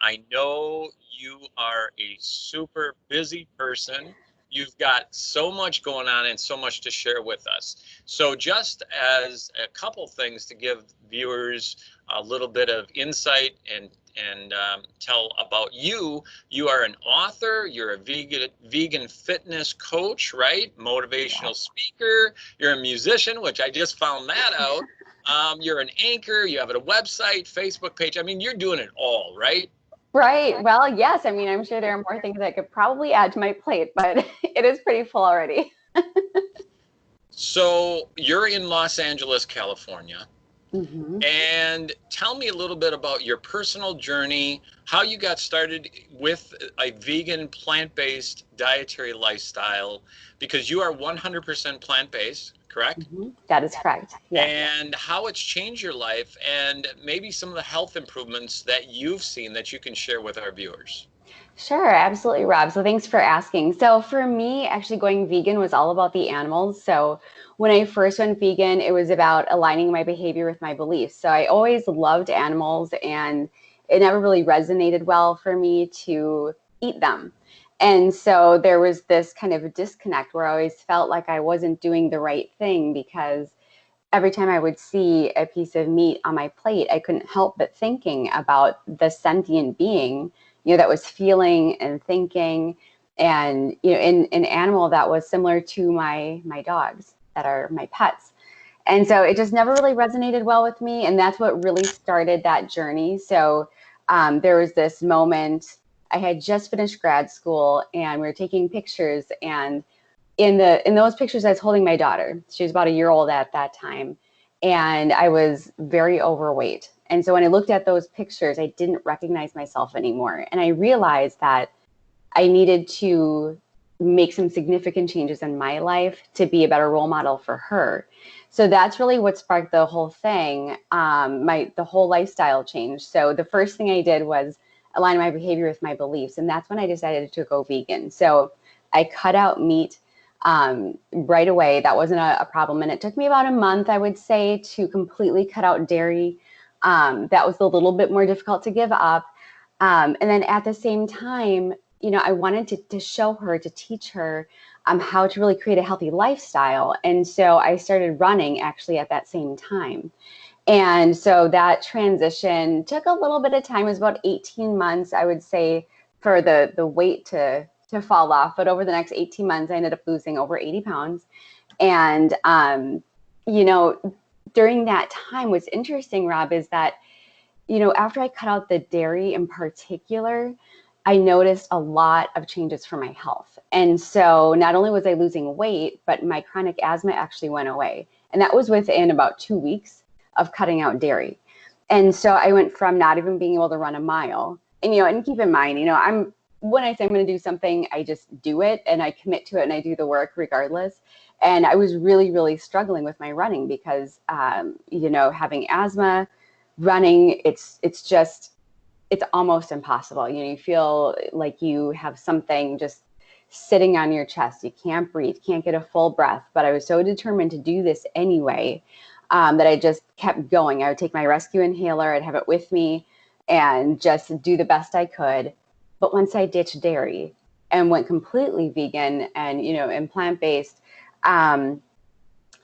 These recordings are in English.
I know you are a super busy person. You've got so much going on and so much to share with us. So, just as a couple things to give viewers a little bit of insight and tell about you, you are an author. You're a vegan fitness coach, right? Motivational Yes. speaker. You're a musician, which I just found that out. You're an anchor. You have a website, Facebook page. I mean, you're doing it all, right? Right. Well, yes. I mean, I'm sure there are more things I could probably add to my plate, but it is pretty full already. So you're in Los Angeles, California. Hmm. And tell me a little bit about your personal journey, how you got started with a vegan, plant-based dietary lifestyle, because you are 100% plant-based, correct? That is correct. Yes. And how it's changed your life, and maybe some of the health improvements that you've seen that you can share with our viewers. Sure, absolutely, Rob. So thanks for asking. So for me, actually going vegan was all about the animals. So when I first went vegan, it was about aligning my behavior with my beliefs. So I always loved animals, and it never really resonated well for me to eat them. And so there was this kind of a disconnect where I always felt like I wasn't doing the right thing because every time I would see a piece of meat on my plate, I couldn't help but thinking about the sentient being, that was feeling and thinking, and an animal that was similar to my dogs that are my pets. And so it just never really resonated well with me, and that's what really started that journey. So there was this moment. I had just finished grad school, and we were taking pictures, and in those pictures, I was holding my daughter. She was about a year old at that time, and I was very overweight. And so when I looked at those pictures, I didn't recognize myself anymore, and I realized that I needed to make some significant changes in my life to be a better role model for her. So that's really what sparked the whole thing, the whole lifestyle change. So the first thing I did was align my behavior with my beliefs, and that's when I decided to go vegan. So I cut out meat right away. That wasn't a problem. And it took me about a month, I would say, to completely cut out dairy. That was a little bit more difficult to give up. And then at the same time, I wanted to show her, to teach her how to really create a healthy lifestyle. And so I started running actually at that same time. And so that transition took a little bit of time. It was about 18 months, I would say, for the weight to fall off. But over the next 18 months, I ended up losing over 80 pounds. And, you know, during that time, what's interesting, Rob, is that, after I cut out the dairy in particular, I noticed a lot of changes for my health. And so not only was I losing weight, but my chronic asthma actually went away. And that was within about 2 weeks of cutting out dairy. And so I went from not even being able to run a mile. And keep in mind, when I say I'm going to do something, I just do it and I commit to it and I do the work regardless. And I was really, really struggling with my running because, having asthma, running, it's almost impossible. You feel like you have something just sitting on your chest. You can't breathe, can't get a full breath. But I was so determined to do this anyway, that I just kept going. I would take my rescue inhaler, I'd have it with me and just do the best I could. But once I ditched dairy and went completely vegan and plant-based,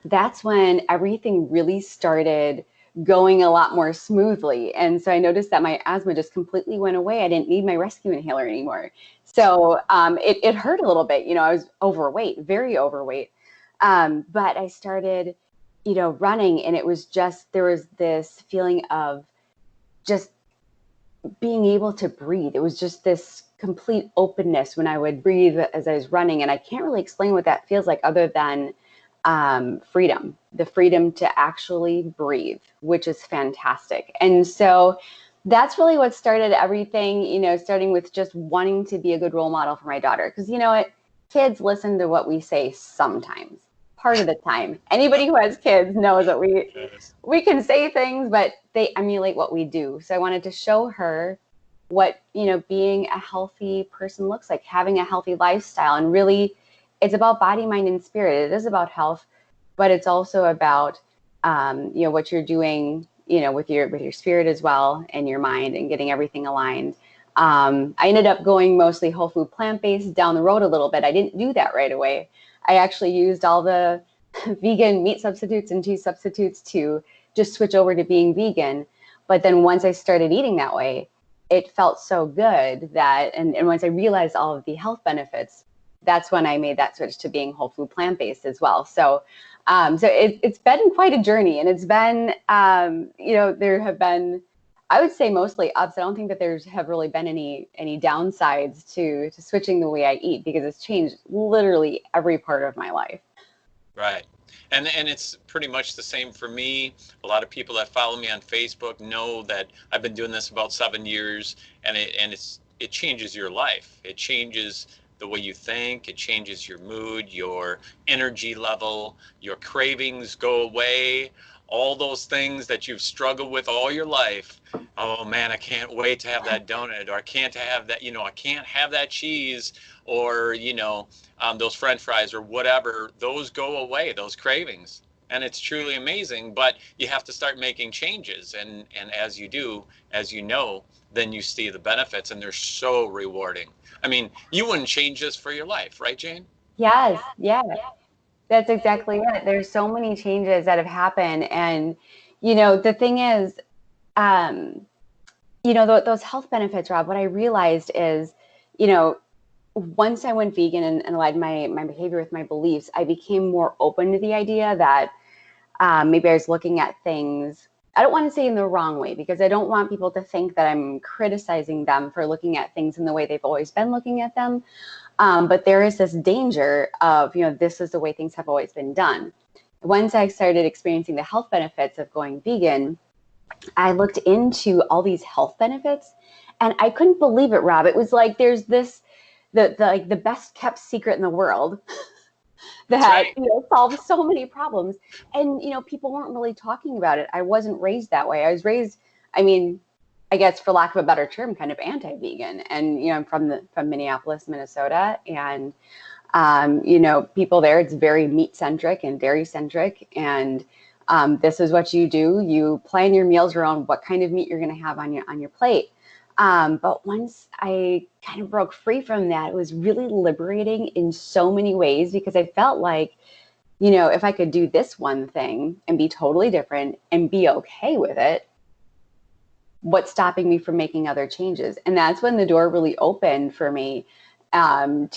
that's when everything really started going a lot more smoothly. And so I noticed that my asthma just completely went away. I didn't need my rescue inhaler anymore. So it hurt a little bit. I was overweight, very overweight. But I started, running, and it was just, there was this feeling of just being able to breathe. It was just this complete openness when I would breathe as I was running. And I can't really explain what that feels like other than freedom, the freedom to actually breathe, which is fantastic. And so that's really what started everything, starting with just wanting to be a good role model for my daughter. Because you know what? Kids listen to what we say sometimes, part of the time. Anybody who has kids knows that Yes. we can say things, but they emulate what we do. So I wanted to show her what, being a healthy person looks like, having a healthy lifestyle. And really, it's about body, mind, and spirit. It is about health, but it's also about, what you're doing, with your spirit as well and your mind and getting everything aligned. I ended up going mostly whole food plant-based down the road a little bit. I didn't do that right away. I actually used all the vegan meat substitutes and cheese substitutes to just switch over to being vegan. But then once I started eating that way, it felt so good that, and once I realized all of the health benefits, that's when I made that switch to being whole food plant-based as well. So, it's been quite a journey, and it's been, there have been, I would say mostly ups. I don't think that there's have really been any downsides to switching the way I eat, because it's changed literally every part of my life. Right. And it's pretty much the same for me. A lot of people that follow me on Facebook know that I've been doing this about 7 years, and it changes your life. It changes the way you think. It changes your mood, your energy level, your cravings go away. All those things that you've struggled with all your life. Oh man, I can't wait to have that donut, or I can't have that, I can't have that cheese, or, those French fries or whatever. Those go away, those cravings. And it's truly amazing, but you have to start making changes. And as you do, as you know, then you see the benefits, and they're so rewarding. I mean, you wouldn't change this for your life, right, Jane? Yes, yeah. That's exactly it. There's so many changes that have happened. And, the thing is, those health benefits, Rob, what I realized is, once I went vegan and aligned my behavior with my beliefs, I became more open to the idea that maybe I was looking at things, I don't want to say in the wrong way, because I don't want people to think that I'm criticizing them for looking at things in the way they've always been looking at them. But there is this danger of, this is the way things have always been done. Once I started experiencing the health benefits of going vegan, I looked into all these health benefits, and I couldn't believe it, Rob. It was like there's this, the best kept secret in the world that Right. solves so many problems, and people weren't really talking about it. I wasn't raised that way. I was raised, I mean, I guess for lack of a better term, kind of anti-vegan. And I'm from Minneapolis, Minnesota, and people there, it's very meat centric and dairy centric, and this is what you do. You plan your meals around what kind of meat you're going to have on your plate. But once I kind of broke free from that, it was really liberating in so many ways, because I felt like, if I could do this one thing and be totally different and be okay with it, what's stopping me from making other changes? And that's when the door really opened for me, to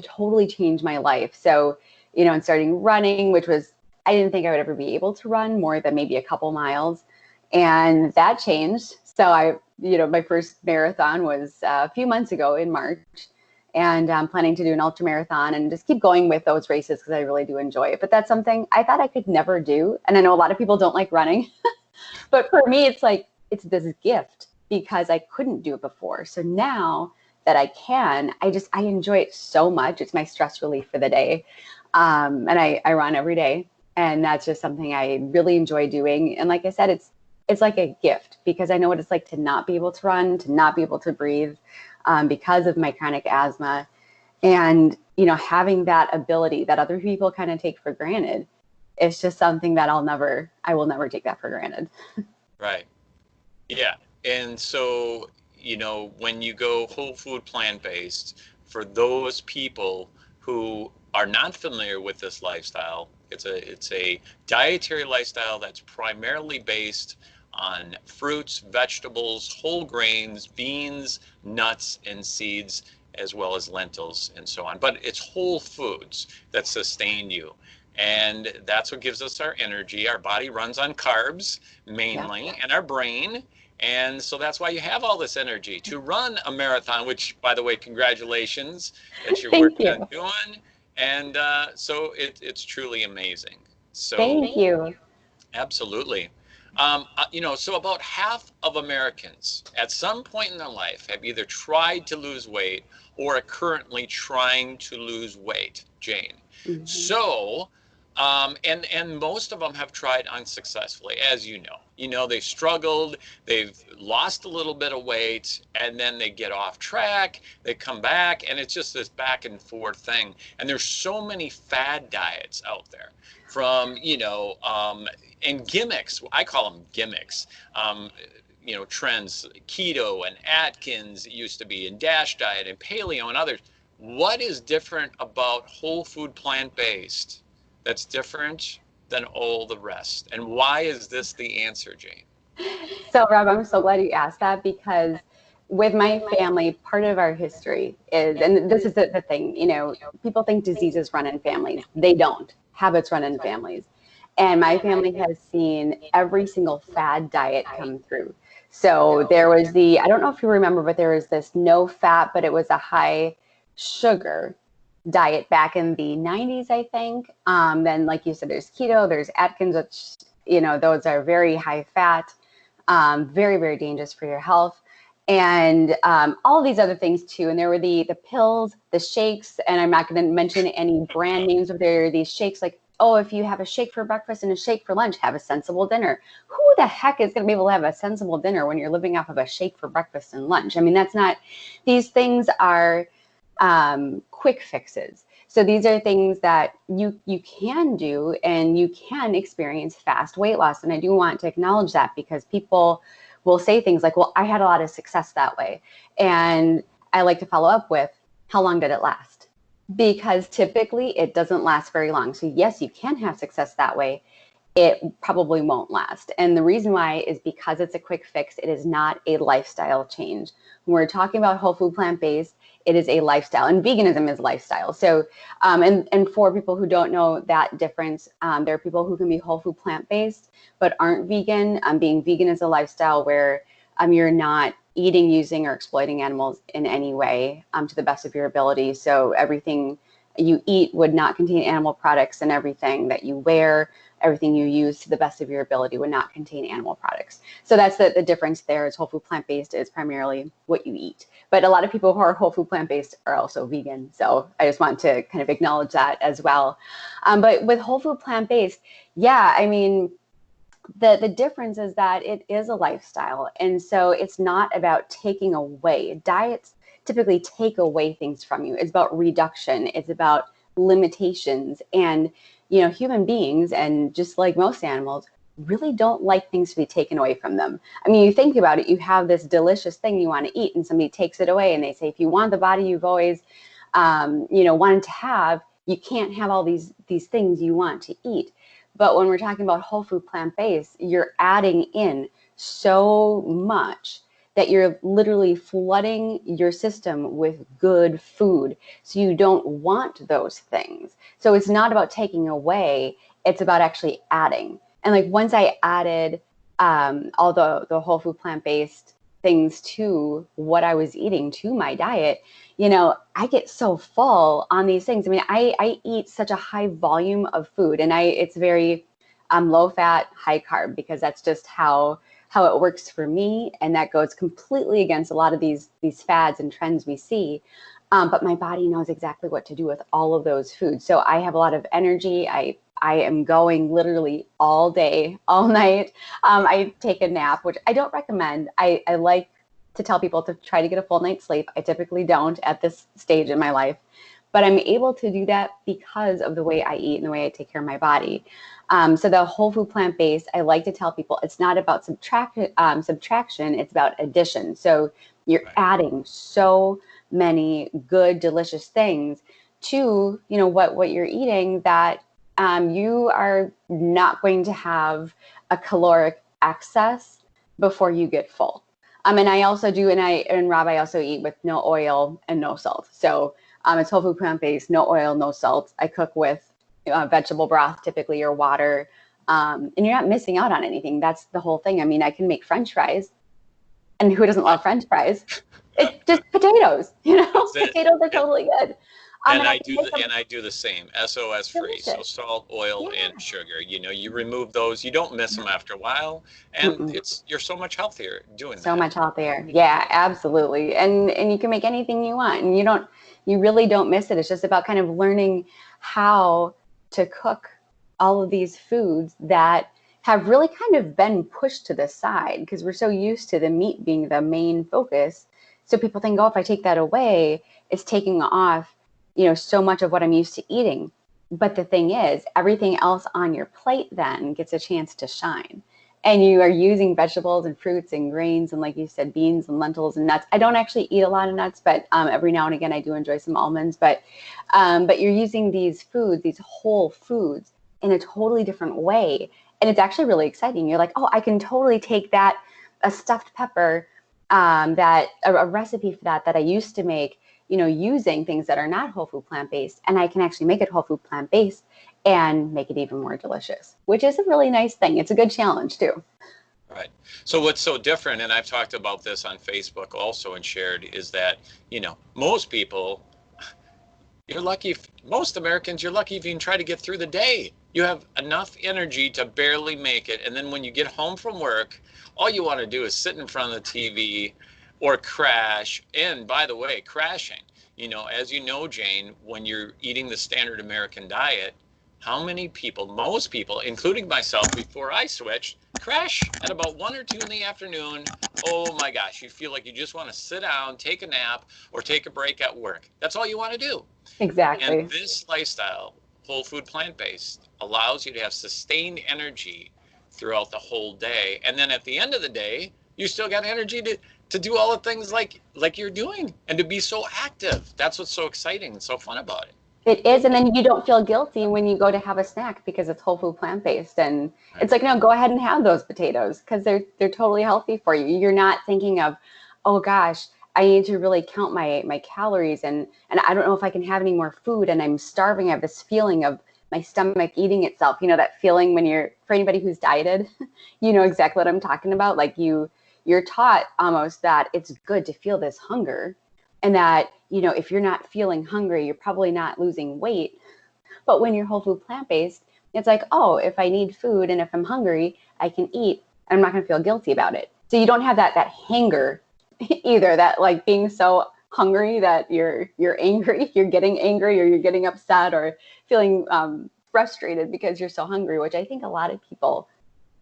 totally change my life. So, and starting running, which was, I didn't think I would ever be able to run more than maybe a couple miles. And that changed. So my first marathon was a few months ago in March, and I'm planning to do an ultra marathon and just keep going with those races, because I really do enjoy it. But that's something I thought I could never do. And I know a lot of people don't like running, but for me, it's like, it's this gift, because I couldn't do it before. So now that I can, I enjoy it so much. It's my stress relief for the day. And I run every day, and that's just something I really enjoy doing. And like I said, it's like a gift, because I know what it's like to not be able to run, to not be able to breathe, because of my chronic asthma. And, having that ability that other people kind of take for granted, it's just something that I will never take that for granted. Right. Yeah. And so, when you go whole food plant-based, for those people who are not familiar with this lifestyle, it's a dietary lifestyle that's primarily based on fruits, vegetables, whole grains, beans, nuts, and seeds, as well as lentils and so on. But it's whole foods that sustain you. And that's what gives us our energy. Our body runs on carbs mainly, Yeah. and our brain. And so that's why you have all this energy to run a marathon, which, by the way, congratulations that you're Thank working on you. doing. And so it's truly amazing. So Thank you. absolutely. So about half of Americans at some point in their life have either tried to lose weight or are currently trying to lose weight, Jane. Mhm. So And most of them have tried unsuccessfully, as you know. You know, they struggled, they've lost a little bit of weight, and then they get off track, they come back, and it's just this back and forth thing. And there's so many fad diets out there from, and gimmicks. I call them gimmicks. Trends, keto and Atkins, it used to be, and Dash Diet and Paleo and others. What is different about whole food plant-based that's different than all the rest? And why is this the answer, Jane? So, Rob, I'm so glad you asked that, because with my family, part of our history is, and this is the thing, people think diseases run in families. They don't. Habits run in families. And my family has seen every single fad diet come through. So there was I don't know if you remember, but there was this no fat, but it was a high sugar diet back in the 90s, I think. Then, like you said, there's keto, there's Atkins, which, those are very high fat, very, very dangerous for your health. And all these other things too. And there were the pills, the shakes, and I'm not going to mention any brand names, but there are these shakes like, oh, if you have a shake for breakfast and a shake for lunch, have a sensible dinner. Who the heck is going to be able to have a sensible dinner when you're living off of a shake for breakfast and lunch? I mean, that's not, these things are quick fixes. So these are things that you can do, and you can experience fast weight loss. And I do want to acknowledge that, because people will say things like, well, I had a lot of success that way. And I like to follow up with, how long did it last? Because typically it doesn't last very long. So yes, you can have success that way. It probably won't last. And the reason why is because it's a quick fix. It is not a lifestyle change. When we're talking about whole food plant-based, it is a lifestyle, and veganism is lifestyle. So, and for people who don't know that difference, there are people who can be whole food plant-based but aren't vegan. Being vegan is a lifestyle where you're not eating, using, or exploiting animals in any way, to the best of your ability. So everything you eat would not contain animal products, and everything that you wear, everything you use to the best of your ability would not contain animal products. So that's the difference there. Is whole food plant-based is primarily what you eat. But a lot of people who are whole food plant-based are also vegan. So I just want to kind of acknowledge that as well. But with whole food plant-based, yeah, I mean, the difference is that it is a lifestyle. And so it's not about taking away. Diets typically take away things from you. It's about reduction. It's about limitations. And, human beings, and just like most animals, really don't like things to be taken away from them. I mean, you think about it, you have this delicious thing you want to eat, and somebody takes it away, and they say, if you want the body you've always, wanted to have, you can't have all these things you want to eat. But when we're talking about whole food plant-based, you're adding in so much that you're literally flooding your system with good food. So you don't want those things. So it's not about taking away, it's about actually adding. And like once I added all the whole food plant-based things to what I was eating, to my diet, I get so full on these things. I mean, I eat such a high volume of food, and it's very low fat, high carb, because that's just how it works for me. And that goes completely against a lot of these fads and trends we see. But my body knows exactly what to do with all of those foods. So I have a lot of energy. I am going literally all day, all night. I take a nap, which I don't recommend. I like to tell people to try to get a full night's sleep. I typically don't at this stage in my life, but I'm able to do that because of the way I eat and the way I take care of my body. So the whole food plant-based, I like to tell people it's not about subtraction, it's about addition. So you're adding so many good, delicious things to, what you're eating, that you are not going to have a caloric excess before you get full. And I also do, and Rob, I also eat with no oil and no salt. So it's whole food plant-based, no oil, no salt. I cook with vegetable broth, typically, or water. And you're not missing out on anything. That's the whole thing. I mean, I can make French fries, and who doesn't love French fries? It's just potatoes, potatoes are totally good. And I do the same, SOS free. So salt, oil, and sugar. You remove those. You don't miss them after a while, and you're so much healthier doing that. So much healthier. Yeah, absolutely. And you can make anything you want, and you really don't miss it. It's just about kind of learning how to cook all of these foods that have really kind of been pushed to the side because we're so used to the meat being the main focus. So people think, oh, if I take that away, it's taking off, so much of what I'm used to eating. But the thing is, everything else on your plate then gets a chance to shine. And you are using vegetables and fruits and grains and, like you said, beans and lentils and nuts. I don't actually eat a lot of nuts, but every now and again I do enjoy some almonds. But you're using these foods, these whole foods, in a totally different way, and it's actually really exciting. You're like, oh, I can totally take that, a stuffed pepper, that a recipe for that I used to make, using things that are not whole food plant-based, and I can actually make it whole food plant-based and make it even more delicious, which is a really nice thing. It's a good challenge too. Right. So what's so different, and I've talked about this on Facebook also and shared, is that, most people, you're lucky if, most Americans, you're lucky if you can try to get through the day. You have enough energy to barely make it. And then when you get home from work, all you want to do is sit in front of the TV or crash. And by the way, crashing, as you know, Jane, when you're eating the standard American diet, how many people, most people, including myself before I switched, crash at about 1 or 2 in the afternoon. Oh my gosh, you feel like you just want to sit down, take a nap, or take a break at work. That's all you want to do. And Exactly. this lifestyle, whole food plant-based, allows you to have sustained energy throughout the whole day. And then at the end of the day, you still got energy to do all the things like you're doing and to be so active. That's what's so exciting and so fun about it. It is, and then you don't feel guilty when you go to have a snack because it's whole food plant-based, and Right. it's like, no, go ahead and have those potatoes because they're totally healthy for you. You're not thinking of, oh gosh, I need to really count my calories, and I don't know if I can have any more food, and I'm starving. I have this feeling of my stomach eating itself. That feeling when for anybody who's dieted, you know exactly what I'm talking about. Like you're taught almost that it's good to feel this hunger, and that if you're not feeling hungry, you're probably not losing weight. But when you're whole food plant-based, it's like, oh, if I need food and if I'm hungry, I can eat. I'm not going to feel guilty about it. So you don't have that hanger either, that like being so hungry that you're angry, you're getting angry, or you're getting upset, or feeling frustrated because you're so hungry, which I think a lot of people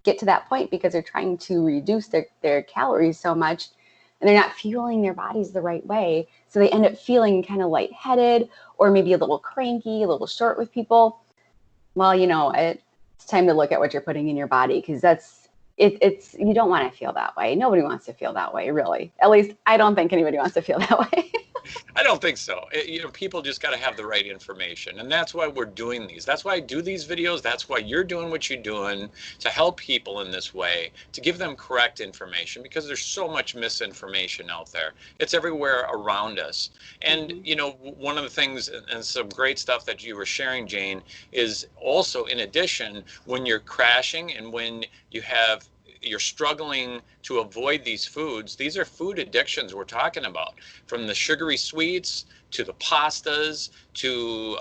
get to that point because they're trying to reduce their calories so much, and they're not fueling their bodies the right way. So they end up feeling kind of lightheaded, or maybe a little cranky, a little short with people. Well, it's time to look at what you're putting in your body, because it's you don't want to feel that way. Nobody wants to feel that way, really. At least I don't think anybody wants to feel that way. I don't think so. People just got to have the right information. And that's why we're doing these. That's why I do these videos. That's why you're doing what you're doing, to help people in this way, to give them correct information, because there's so much misinformation out there. It's everywhere around us. And, one of the things, and some great stuff that you were sharing, Jane, is also, in addition, when you're crashing and when you're struggling to avoid these foods. These are food addictions we're talking about, from the sugary sweets to the pastas to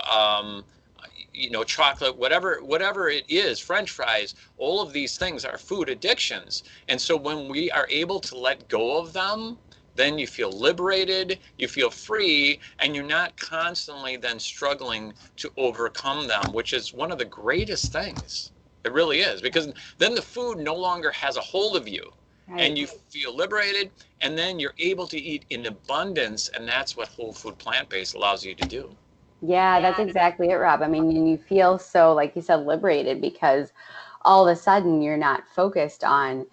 chocolate, whatever it is, French fries. All of these things are food addictions. And so when we are able to let go of them, then you feel liberated, you feel free, and you're not constantly then struggling to overcome them, which is one of the greatest things. It really is, because then the food no longer has a hold of you, and Right. you feel liberated, and then you're able to eat in abundance, and that's what whole food plant-based allows you to do. Yeah, that's exactly it, Rob. I mean, and you feel so, like you said, liberated, because all of a sudden you're not focused on,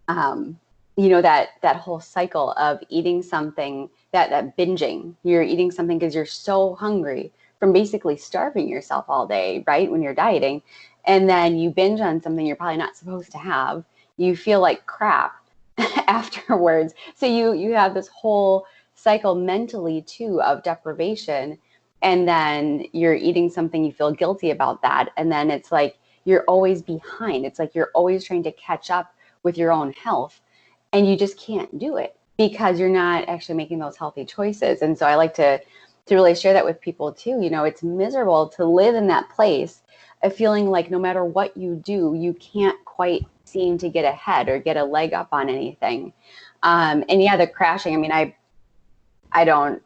that whole cycle of eating something, that binging. You're eating something because you're so hungry from basically starving yourself all day, right? When you're dieting, and then you binge on something you're probably not supposed to have. You feel like crap afterwards. So you have this whole cycle mentally too of deprivation, and then you're eating something, you feel guilty about that, and then it's like you're always behind. It's like you're always trying to catch up with your own health, and you just can't do it because you're not actually making those healthy choices. And so I like to really share that with people too. It's miserable to live in that place of feeling like no matter what you do, you can't quite seem to get ahead or get a leg up on anything. And yeah, the crashing, I mean, I don't,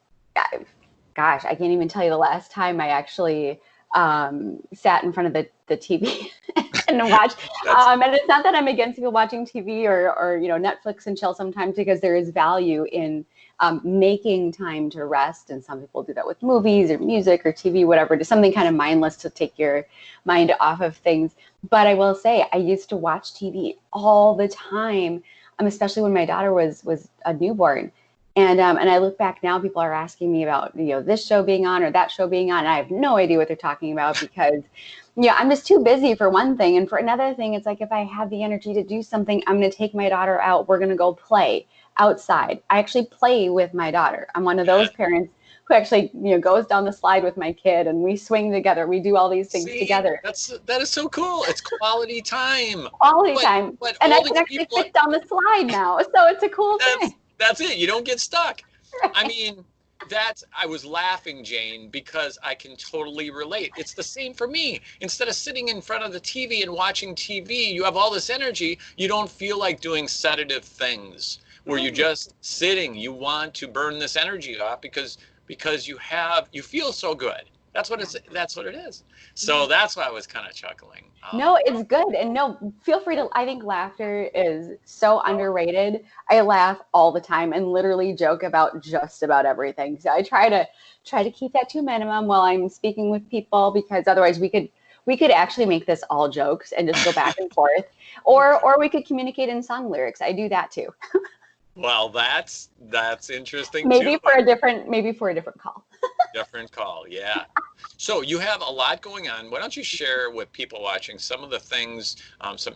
gosh, I can't even tell you the last time I actually sat in front of the TV and watched. And it's not that I'm against people watching TV or Netflix and chill sometimes, because there is value in making time to rest. And some people do that with movies or music or TV, whatever, just something kind of mindless to take your mind off of things. But I will say, I used to watch TV all the time, especially when my daughter was a newborn. And I look back now, people are asking me about, this show being on or that show being on. And I have no idea what they're talking about, because, I'm just too busy for one thing. And for another thing, it's like, if I have the energy to do something, I'm going to take my daughter out. We're going to go play outside. I actually play with my daughter. I'm one of those parents who actually, goes down the slide with my kid, and we swing together. We do all these things together. That is so cool. It's quality time. Quality time. And I can actually fit down the slide now. So it's a cool thing. That's it. You don't get stuck. Right. I mean, I was laughing, Jane, because I can totally relate. It's the same for me. Instead of sitting in front of the TV and watching TV, you have all this energy. You don't feel like doing sedative things where you're just sitting. You want to burn this energy off because you feel so good. That's what it is. So that's why I was kind of chuckling. No, it's good. And no, feel free to, I think laughter is so underrated. I laugh all the time and literally joke about just about everything. So I try to keep that to a minimum while I'm speaking with people, because otherwise we could actually make this all jokes and just go back and forth, or we could communicate in song lyrics. I do that too. Well, that's interesting. Maybe too. for a different call. Different call, yeah. So you have a lot going on. Why don't you share with people watching some of the things,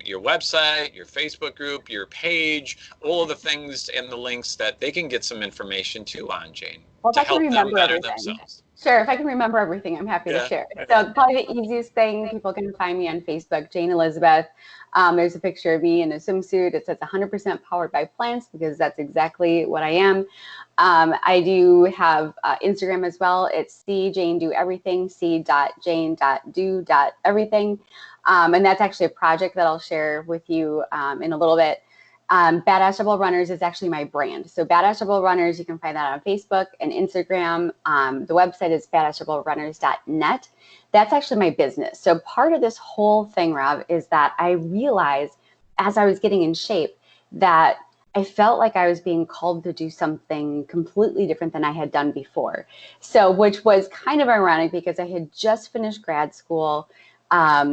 your website, your Facebook group, your page, all of the things and the links that they can get some information too on, Jane, to help them better themselves. Sure, if I can remember everything, I'm happy to share. So probably the easiest thing, people can find me on Facebook, Jane Elizabeth. There's a picture of me in a swimsuit. It says 100% powered by plants, because that's exactly what I am. I do have Instagram as well. It's c.jane.do-everything, c.jane.do-everything. And that's actually a project that I'll share with you in a little bit. Badass Rebel Runners is actually my brand. So Badass Rebel Runners, you can find that on Facebook and Instagram. The website is badassrebelrunners.net. That's actually my business. So part of this whole thing, Rob, is that I realized as I was getting in shape that I felt like I was being called to do something completely different than I had done before. So, which was kind of ironic, because I had just finished grad school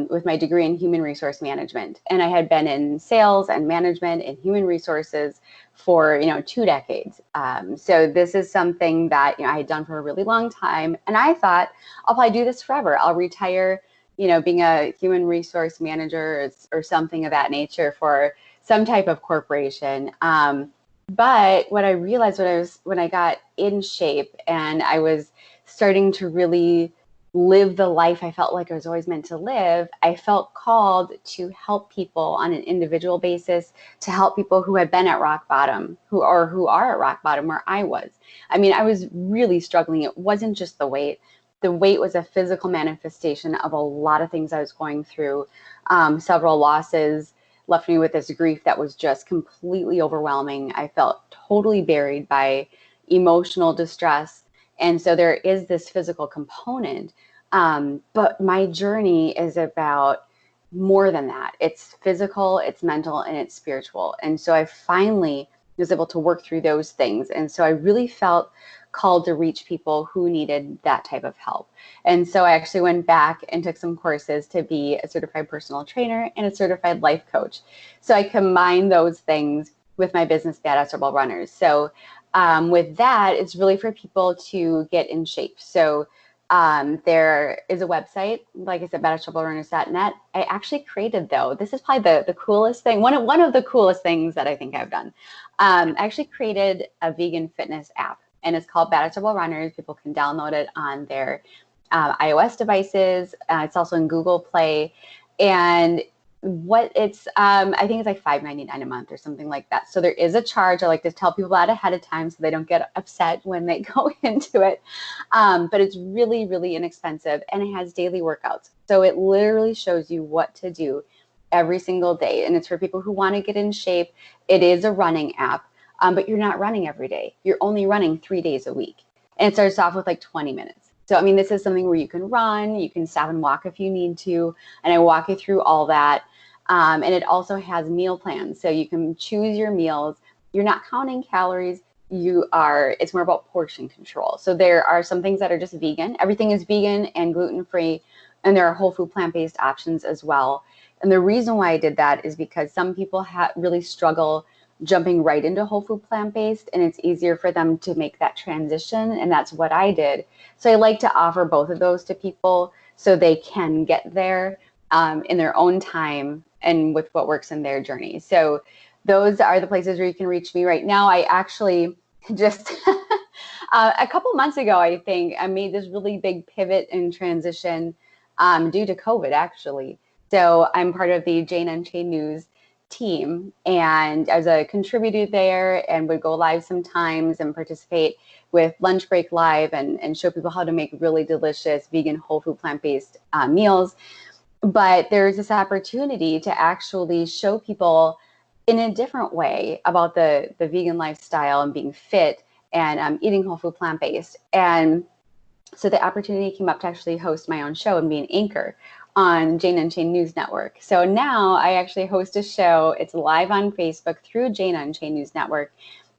with my degree in human resource management. And I had been in sales and management and human resources for, 2 decades. So this is something that, I had done for a really long time. And I thought, I'll probably do this forever. I'll retire, being a human resource manager or something of that nature for some type of corporation. But what I realized when I got in shape and I was starting to really live the life I felt like I was always meant to live, I felt called to help people on an individual basis, to help people who had been at rock bottom, who are at rock bottom where I was. I mean, I was really struggling. It wasn't just the weight. The weight was a physical manifestation of a lot of things I was going through. Several losses left me with this grief that was just completely overwhelming. I felt totally buried by emotional distress. And so there is this physical component, but my journey is about more than that. It's physical, it's mental, and it's spiritual. And so I finally was able to work through those things. And so I really felt called to reach people who needed that type of help. And so I actually went back and took some courses to be a certified personal trainer and a certified life coach. So I combined those things with my business, Badass Rebel Runners. So with that, it's really for people to get in shape. So there is a website, like I said, badassrebelrunners.net. I actually created, though, this is probably the coolest thing, one of the coolest things that I think I've done. I actually created a vegan fitness app, and it's called Badass Rebel Runners. People can download it on their iOS devices. It's also in Google Play. And I think it's like $5.99 a month or something like that. So there is a charge. I like to tell people that ahead of time so they don't get upset when they go into it. But it's really, really inexpensive, and it has daily workouts. So it literally shows you what to do every single day. And it's for people who want to get in shape. It is a running app, but you're not running every day. You're only running 3 days a week. And it starts off with like 20 minutes. So, I mean, this is something where you can run, you can stop and walk if you need to, and I walk you through all that. And it also has meal plans. So you can choose your meals. You're not counting calories. It's more about portion control. So there are some things that are just vegan. Everything is vegan and gluten-free, and there are whole food plant-based options as well. And the reason why I did that is because some people really struggle jumping right into whole food plant-based, and it's easier for them to make that transition. And that's what I did. So I like to offer both of those to people so they can get there in their own time and with what works in their journey. So those are the places where you can reach me right now. I actually just a couple months ago, I think I made this really big pivot and transition due to COVID, actually. So I'm part of the Jane Unchained News team, and as a contributor there, and would go live sometimes and participate with Lunch Break Live and show people how to make really delicious vegan, whole food, plant-based meals. But there's this opportunity to actually show people in a different way about the vegan lifestyle and being fit and eating whole food, plant-based. And so the opportunity came up to actually host my own show and be an anchor on Jane Unchained News Network. So now I actually host a show. It's live on Facebook through Jane Unchained News Network.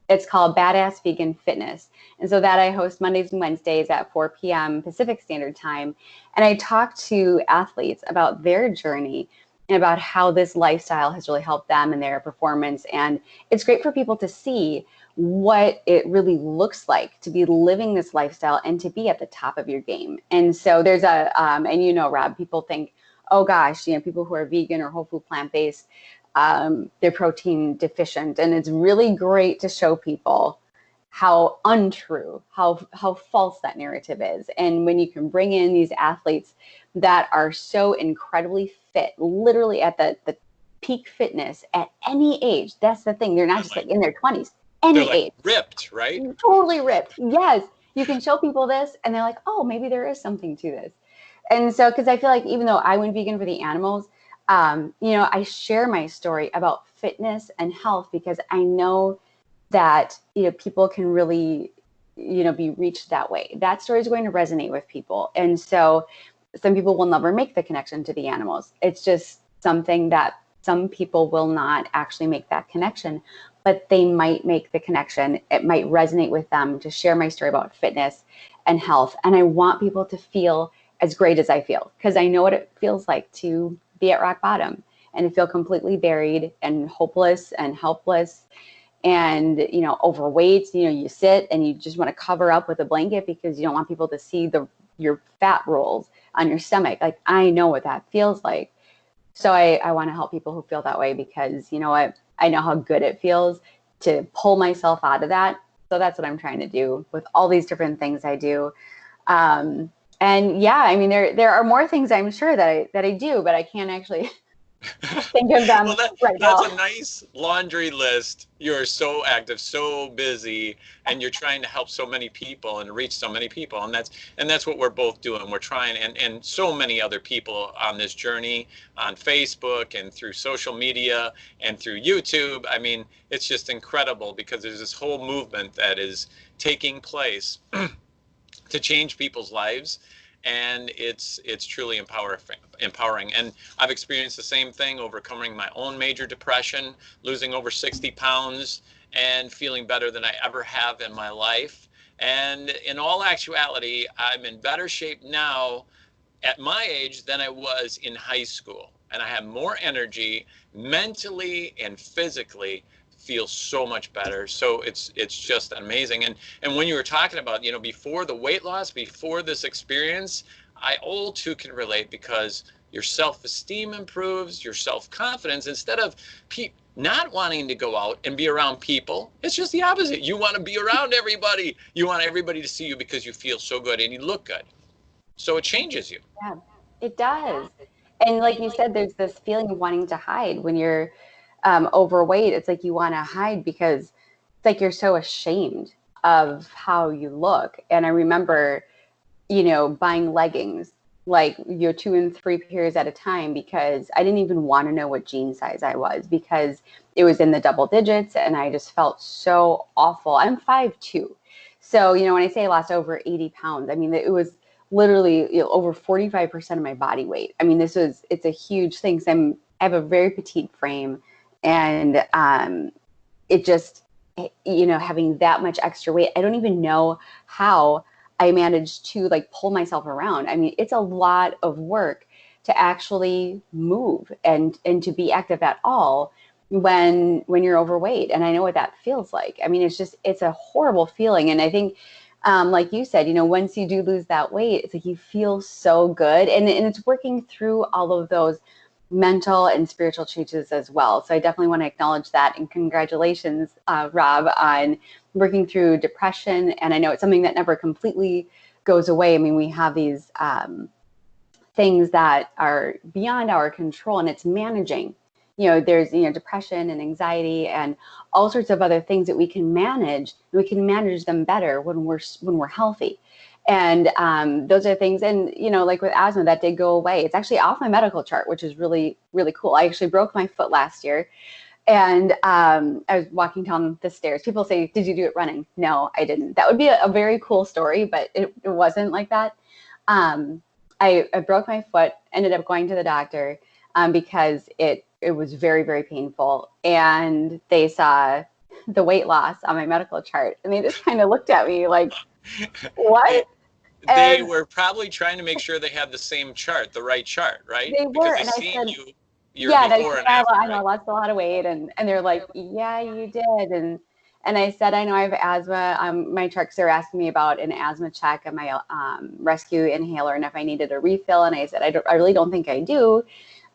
It's called Badass Vegan Fitness. And so that I host Mondays and Wednesdays at 4 p.m. Pacific Standard Time. And I talk to athletes about their journey and about how this lifestyle has really helped them in their performance. And it's great for people to see what it really looks like to be living this lifestyle and to be at the top of your game. And so there's and you know, Rob, people think, oh gosh, you know, people who are vegan or whole food plant-based, they're protein deficient. And it's really great to show people how untrue, how false that narrative is. And when you can bring in these athletes that are so incredibly fit, literally at the peak fitness at any age, that's the thing. They're not just like in their 20s. Any like age. Ripped, right? Totally ripped. Yes. You can show people this and they're like, oh, maybe there is something to this. And so, because I feel like even though I went vegan for the animals, you know, I share my story about fitness and health because I know that, you know, people can really, you know, be reached that way. That story is going to resonate with people. And so some people will never make the connection to the animals. It's just something that some people will not actually make that connection, but they might make the connection. It might resonate with them to share my story about fitness and health. And I want people to feel as great as I feel, because I know what it feels like to be at rock bottom and to feel completely buried and hopeless and helpless and, you know, overweight. You know, you sit and you just want to cover up with a blanket because you don't want people to see your fat rolls on your stomach. Like, I know what that feels like. So I want to help people who feel that way because, you know what, I know how good it feels to pull myself out of that. So that's what I'm trying to do with all these different things I do. And yeah, I mean, there are more things I'm sure that I do, but I can't actually think of them Well, right that's now. a nice laundry list. You're so active, so busy, and you're trying to help so many people and reach so many people. And that's what we're both doing. We're trying, and so many other people on this journey on Facebook and through social media and through YouTube. I mean, it's just incredible because there's this whole movement that is taking place to change people's lives, and it's truly empowering. And I've experienced the same thing, overcoming my own major depression, losing over 60 pounds, and feeling better than I ever have in my life. And in all actuality, I'm in better shape now at my age than I was in high school. And I have more energy mentally and physically, feel so much better. So it's just amazing. And when you were talking about, you know, before the weight loss, before this experience, I all too can relate because your self-esteem improves, your self-confidence. Instead of not wanting to go out and be around people, it's just the opposite. You want to be around everybody. You want everybody to see you because you feel so good and you look good. So it changes you. Yeah, it does. And like you said, there's this feeling of wanting to hide when you're overweight. It's like you want to hide because it's like you're so ashamed of how you look. And I remember, you know, buying leggings, like your 2 and 3 pairs at a time, because I didn't even want to know what jean size I was because it was in the double digits and I just felt so awful. I'm 5'2". So, you know, when I say I lost over 80 pounds, I mean, it was literally, over 45% of my body weight. I mean, it's a huge thing. So I have a very petite frame, and it just, having that much extra weight, I don't even know how I managed to like pull myself around. I mean, it's a lot of work to actually move and to be active at all when you're overweight. And I know what that feels like. I mean, it's a horrible feeling. And I think, like you said, once you do lose that weight, it's like you feel so good, and it's working through all of those mental and spiritual changes as well. So I definitely want to acknowledge that, and congratulations, Rob, on working through depression. And I know it's something that never completely goes away. I mean, we have these things that are beyond our control, and it's managing. There's depression and anxiety and all sorts of other things that we can manage. And we can manage them better when we're healthy. And those are things, and like with asthma, that did go away. It's actually off my medical chart, which is really, really cool. I actually broke my foot last year, and I was walking down the stairs. People say, "Did you do it running?" No, I didn't. That would be a very cool story, but it wasn't like that. I broke my foot, ended up going to the doctor because it was very, very painful. And they saw the weight loss on my medical chart, and they just kind of looked at me like, what? They And were probably trying to make sure they had the same chart, the right chart, right? they Because were. they And I seen said, you, your yeah. And I before said, and after, I know, I right? lost a lot of weight. And they're like, yeah, you did. And I said, I know I have asthma. My trucks are asking me about an asthma check and my rescue inhaler, and if I needed a refill. And I said, I really don't think I do,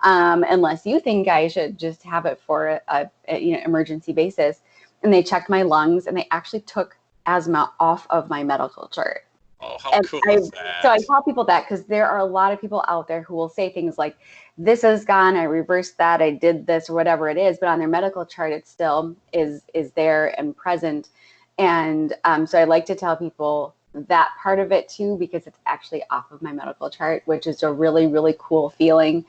unless you think I should just have it for a emergency basis. And they checked my lungs, and they actually took asthma off of my medical chart. Oh, how And cool is so I that? tell people that because there are a lot of people out there who will say things like, "This is gone. I reversed that. I did this, or whatever it is." But on their medical chart, it still is there and present. And so I like to tell people that part of it too, because it's actually off of my medical chart, which is a really, really cool feeling.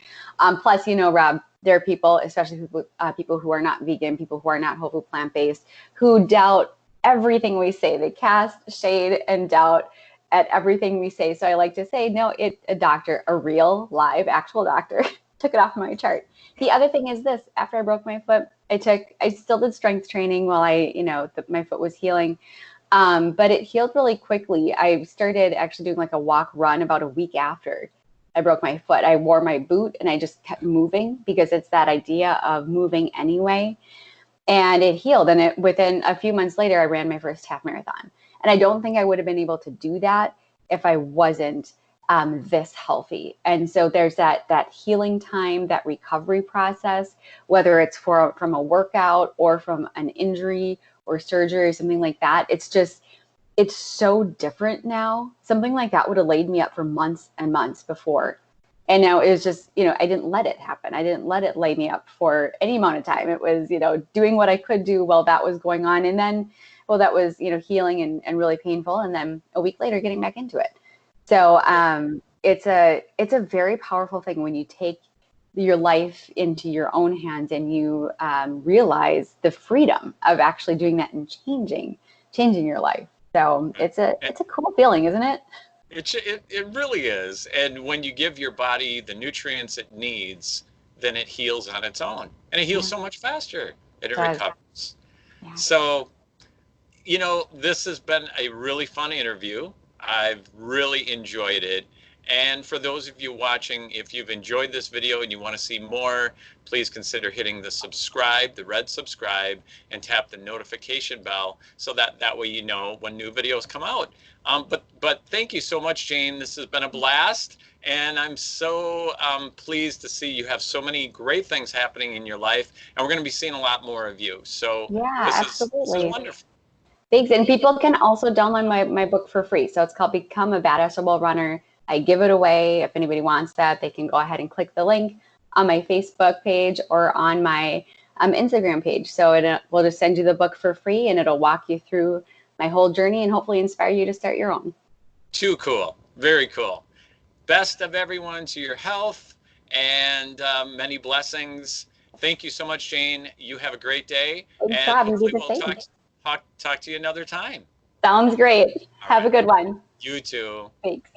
Plus, Rob, there are people, especially people who are not vegan, people who are not whole food plant based, who doubt everything we say. They cast shade and doubt at everything we say. So I like to say, no, a doctor, a real, live, actual doctor, took it off my chart. The other thing is this: after I broke my foot, I still did strength training while my foot was healing. But it healed really quickly. I started actually doing like a walk run about a week after I broke my foot. I wore my boot and I just kept moving because it's that idea of moving anyway. And it healed. And within a few months later, I ran my first half marathon. And I don't think I would have been able to do that if I wasn't this healthy. And so there's that healing time, that recovery process, whether it's from a workout or from an injury or surgery or something like that. It's so different now. Something like that would have laid me up for months and months before. And now it was just, I didn't let it happen. I didn't let it lay me up for any amount of time. It was, doing what I could do while that was going on. And then, well, that was, healing and really painful. And then a week later, getting back into it. So it's a very powerful thing when you take your life into your own hands and you realize the freedom of actually doing that and changing your life. So it's a cool feeling, isn't it? It really is. And when you give your body the nutrients it needs, then it heals on its own. And it heals Yeah, so much faster and it it does. recovers. Yeah. So, this has been a really fun interview. I've really enjoyed it. And for those of you watching, if you've enjoyed this video and you want to see more, please consider hitting the red subscribe, and tap the notification bell so that way you know when new videos come out. But thank you so much, Jane. This has been a blast. And I'm so pleased to see you have so many great things happening in your life. And we're going to be seeing a lot more of you. So Yeah, this is absolutely. wonderful. Thanks. And people can also download my book for free. So it's called Become a Badass Rebel Runner. I give it away. If anybody wants that, they can go ahead and click the link on my Facebook page or on my Instagram page. So we'll just send you the book for free, and it'll walk you through my whole journey and hopefully inspire you to start your own. Too cool. Very cool. Best of everyone to your health, and many blessings. Thank you so much, Jane. You have a great day, Thanks, and Rob. You do hopefully the we'll same. talk to you another time. Sounds great. All Have a right. good one. You too. Thanks.